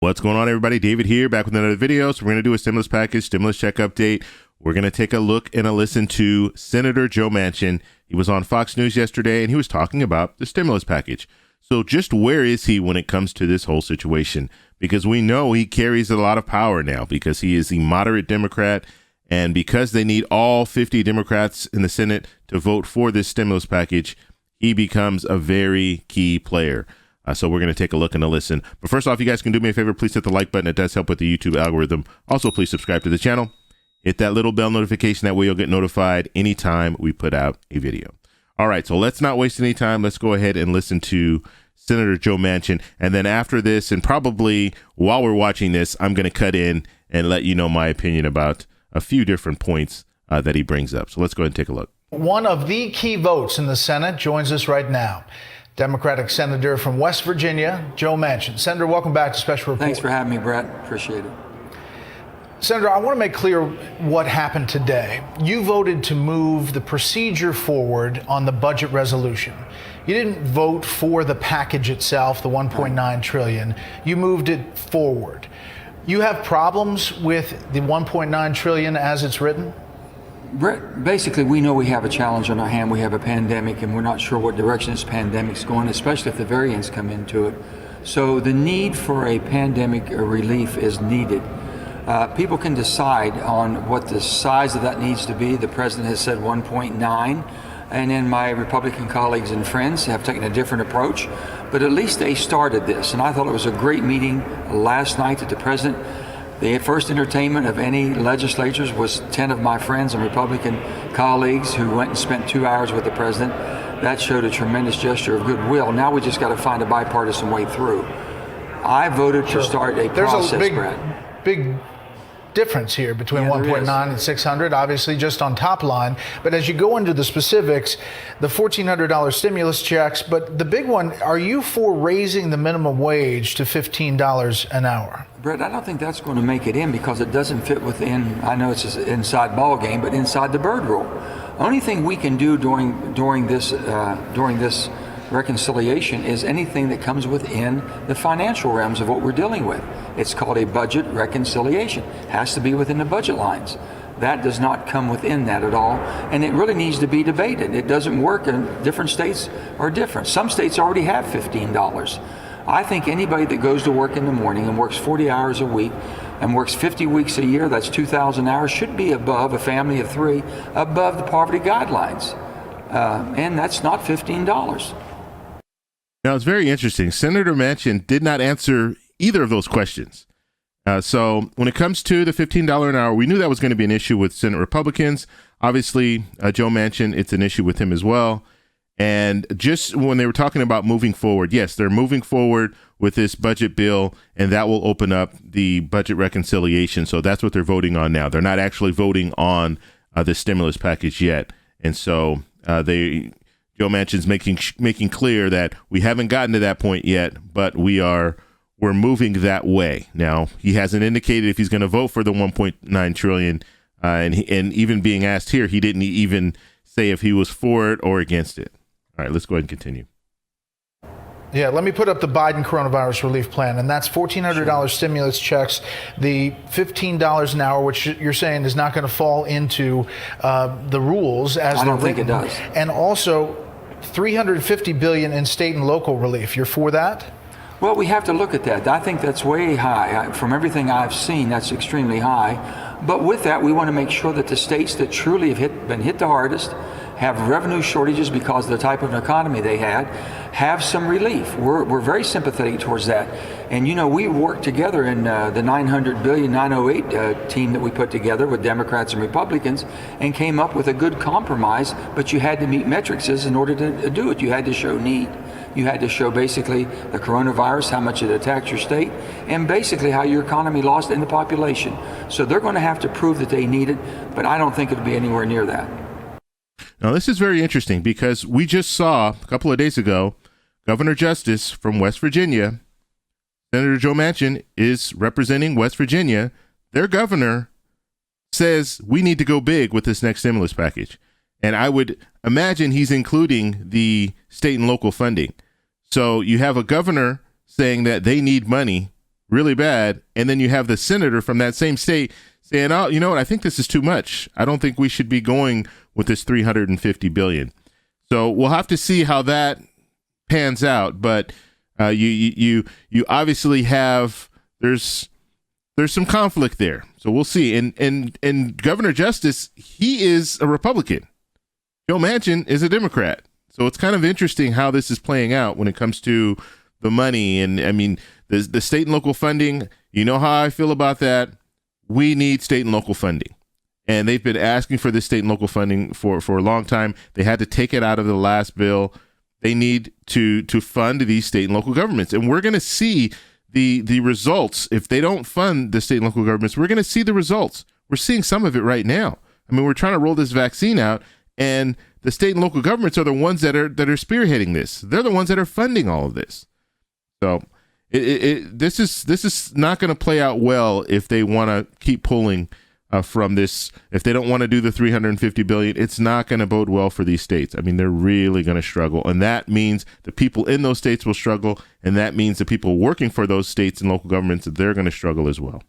What's going on, everybody? David here, back with another video. So we're going to do a stimulus package, stimulus check update. We're going to take a look and a listen to Senator Joe Manchin. He was on Fox News yesterday, and he was talking about the stimulus package. So just where is he when it comes to this whole situation? Because we know he carries a lot of power now because he is the moderate Democrat, and because they need all 50 Democrats in the Senate to vote for this stimulus package, he becomes a very key player. So we're going to take a look and a listen. But first off, you guys can do me a favor. Please hit the like button. It does help with the YouTube algorithm. Also, please subscribe to the channel. Hit that little bell notification. That way you'll get notified anytime we put out a video. All right, so let's not waste any time. Let's go ahead and listen to Senator Joe Manchin. And then after this, and probably while we're watching this, I'm going to cut in and let you know my opinion about a few different points that he brings up. So let's go ahead and take a look. One of the key votes in the Senate joins us right now. Democratic Senator from West Virginia, Joe Manchin. Senator, welcome back to Special Report. Thanks for having me, Brett. Appreciate it. Senator, I want to make clear what happened today. You voted to move the procedure forward on the budget resolution. You didn't vote for the package itself, the $1.9 trillion. You moved it forward. You have problems with the $1.9 trillion as it's written? Brett, basically, we know we have a challenge on our hand. We have a pandemic, and we're not sure what direction this pandemic's going, especially if the variants come into it. So the need for a pandemic relief is needed. People can decide on what the size of that needs to be. The president has said 1.9, and then my Republican colleagues and friends have taken a different approach. But at least they started this, and I thought it was a great meeting last night that the president. The first entertainment of any legislatures was 10 of my friends and Republican colleagues who went and spent 2 hours with the president. That showed a tremendous gesture of goodwill. Now we just got to find a bipartisan way through. I voted to start a process, Brett. Big difference here between 1.9 and 600, obviously just on top line. But as you go into the specifics, the $1,400 stimulus checks, but the big one, are you for raising the minimum wage to $15 an hour? Brett, I don't think that's going to make it in because it doesn't fit within, I know it's an inside ball game, but inside the Byrd rule. Only thing we can do during this reconciliation is anything that comes within the financial realms of what we're dealing with. It's called a budget reconciliation. It has to be within the budget lines. That does not come within that at all, and it really needs to be debated. It doesn't work, and different states are different. Some states already have $15. I think anybody that goes to work in the morning and works 40 hours a week and works 50 weeks a year, that's 2,000 hours, should be above, a family of three, above the poverty guidelines. And that's not $15. Now, it's very interesting. Senator Manchin did not answer either of those questions. So when it comes to the $15 an hour, we knew that was going to be an issue with Senate Republicans. Obviously, Joe Manchin, it's an issue with him as well. And just when they were talking about moving forward, yes, they're moving forward with this budget bill, and that will open up the budget reconciliation. So that's what they're voting on now. They're not actually voting on the stimulus package yet. And so Joe Manchin's making clear that we haven't gotten to that point yet, but we're moving that way. Now, he hasn't indicated if he's going to vote for the $1.9 trillion, and even being asked here, he didn't even say if he was for it or against it. All right, let's go ahead and continue. Yeah, let me put up the Biden coronavirus relief plan, and that's $1,400 stimulus checks, the $15 an hour, which you're saying is not going to fall into the rules as I don't think it does. And also $350 billion in state and local relief. You're for that? Well, we have to look at that. I think that's way high. From everything I've seen, that's extremely high. But with that, we want to make sure that the states that truly have been hit the hardest, have revenue shortages because of the type of economy they had, have some relief. We're very sympathetic towards that. And you know, we worked together in the 900 billion 908 team that we put together with Democrats and Republicans and came up with a good compromise, but you had to meet metrics in order to do it. You had to show need. You had to show basically the coronavirus, how much it attacked your state, and basically how your economy lost in the population. So they're going to have to prove that they need it, but I don't think it'll be anywhere near that. Now, this is very interesting because we just saw a couple of days ago, Governor Justice from West Virginia, Senator Joe Manchin is representing West Virginia. Their governor says we need to go big with this next stimulus package. And I would imagine he's including the state and local funding. So you have a governor saying that they need money really bad. And then you have the senator from that same state saying, oh, you know what? I think this is too much. I don't think we should be going with this $350 billion. So we'll have to see how that pans out. But you obviously have, there's some conflict there. So we'll see. And Governor Justice, he is a Republican. Joe Manchin is a Democrat. So it's kind of interesting how this is playing out when it comes to the money. And I mean, the state and local funding, you know how I feel about that. We need state and local funding. And they've been asking for this state and local funding for a long time. They had to take it out of the last bill. They need to fund these state and local governments. And we're going to see the results. If they don't fund the state and local governments, we're going to see the results. We're seeing some of it right now. I mean, we're trying to roll this vaccine out, and the state and local governments are the ones that are spearheading this. They're the ones that are funding all of this. So this is not going to play out well if they want to keep pulling from this. If they don't want to do the $350 billion, it's not going to bode well for these states. I mean, they're really going to struggle, and that means the people in those states will struggle, and that means the people working for those states and local governments, they're going to struggle as well.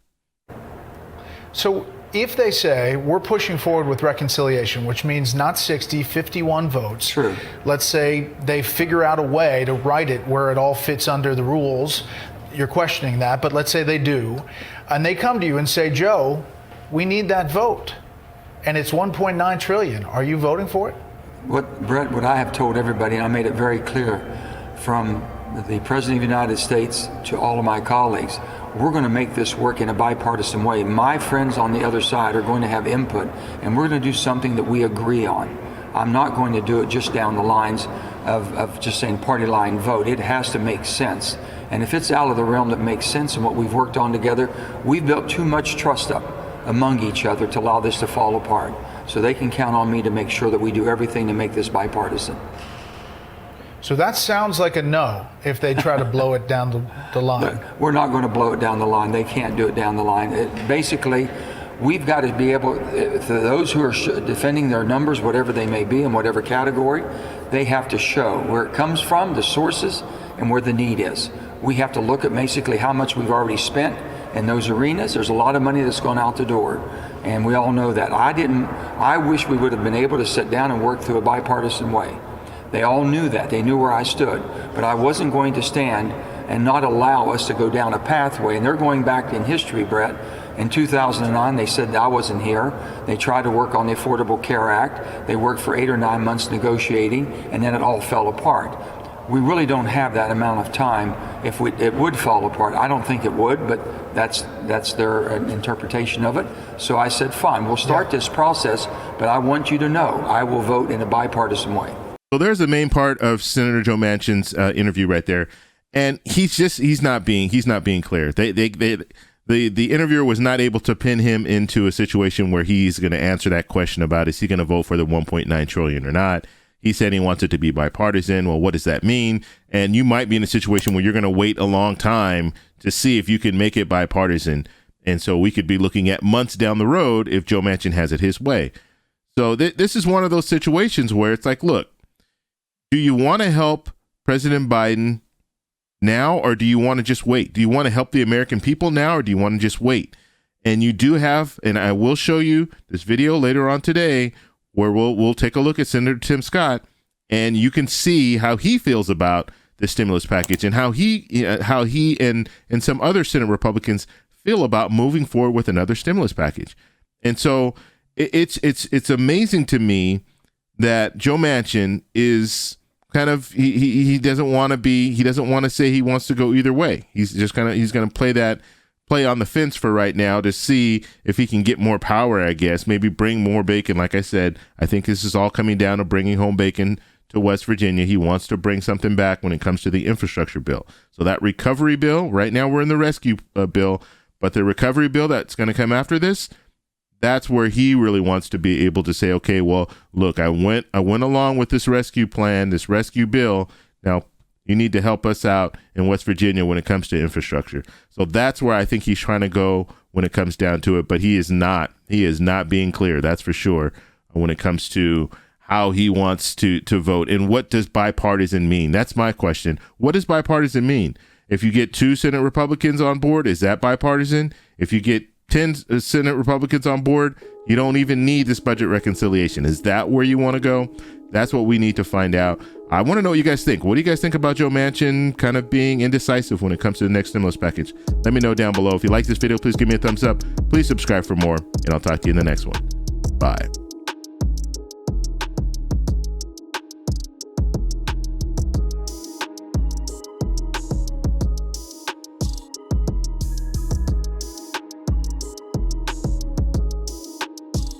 So if they say we're pushing forward with reconciliation, which means not 60, 51 votes, True. Let's say they figure out a way to write it where it all fits under the rules. You're questioning that, but let's say they do, and they come to you and say, Joe, we need that vote, and it's $1.9 trillion. Are you voting for it? Brett, what I have told everybody, and I made it very clear from the President of the United States to all of my colleagues, we're going to make this work in a bipartisan way. My friends on the other side are going to have input, and we're going to do something that we agree on. I'm not going to do it just down the lines of just saying party line vote. It has to make sense. And if it's out of the realm that makes sense and what we've worked on together, we've built too much trust up among each other to allow this to fall apart. So they can count on me to make sure that we do everything to make this bipartisan. So that sounds like a no if they try to blow it down the line. We're not going to blow it down the line. They can't do it down the line. Basically, we've got to be able, for those who are defending their numbers, whatever they may be in whatever category, they have to show where it comes from, the sources, and where the need is. We have to look at basically how much we've already spent in those arenas. There's a lot of money that's gone out the door, and we all know that. I wish we would have been able to sit down and work through a bipartisan way. They all knew that. They knew where I stood, but I wasn't going to stand and not allow us to go down a pathway. And they're going back in history, Brett. In 2009, they said I wasn't here. They tried to work on the Affordable Care Act. They worked for 8 or 9 months negotiating, and then it all fell apart. We really don't have that amount of time. If it would fall apart, I don't think it would, but that's their interpretation of it. So I said, fine, we'll start this process, but I want you to know I will vote in a bipartisan way. So there's the main part of Senator Joe Manchin's interview right there, and he's not being clear. The interviewer was not able to pin him into a situation where he's going to answer that question about is he going to vote for the $1.9 trillion or not. He said he wants it to be bipartisan. Well, what does that mean? And you might be in a situation where you're going to wait a long time to see if you can make it bipartisan. And so we could be looking at months down the road if Joe Manchin has it his way. So this is one of those situations where it's like, look, do you want to help President Biden now, or do you want to just wait? Do you want to help the American people now, or do you want to just wait? And you do have, and I will show you this video later on today where we'll take a look at Senator Tim Scott, and you can see how he feels about the stimulus package and how he and some other Senate Republicans feel about moving forward with another stimulus package. And so it's amazing to me that Joe Manchin is kind of he doesn't want to say he wants to go either way. He's going to play on the fence for right now to see if he can get more power, I guess, maybe bring more bacon. Like I said, I think this is all coming down to bringing home bacon to West Virginia. He wants to bring something back when it comes to the infrastructure bill. So that recovery bill, right now we're in the rescue bill, but the recovery bill that's going to come after this, that's where he really wants to be able to say, okay, well, look, I went along with this rescue plan, this rescue bill. Now you need to help us out in West Virginia when it comes to infrastructure. So that's where I think he's trying to go when it comes down to it. But he is not being clear, that's for sure, when it comes to how he wants to vote. And what does bipartisan mean? That's my question. What does bipartisan mean? If you get 2 Senate Republicans on board, is that bipartisan? If you get 10 Senate Republicans on board, you don't even need this budget reconciliation. Is that where you want to go? That's what we need to find out. I want to know what you guys think. What do you guys think about Joe Manchin kind of being indecisive when it comes to the next stimulus package? Let me know down below. If you like this video, please give me a thumbs up. Please subscribe for more, and I'll talk to you in the next one. Bye.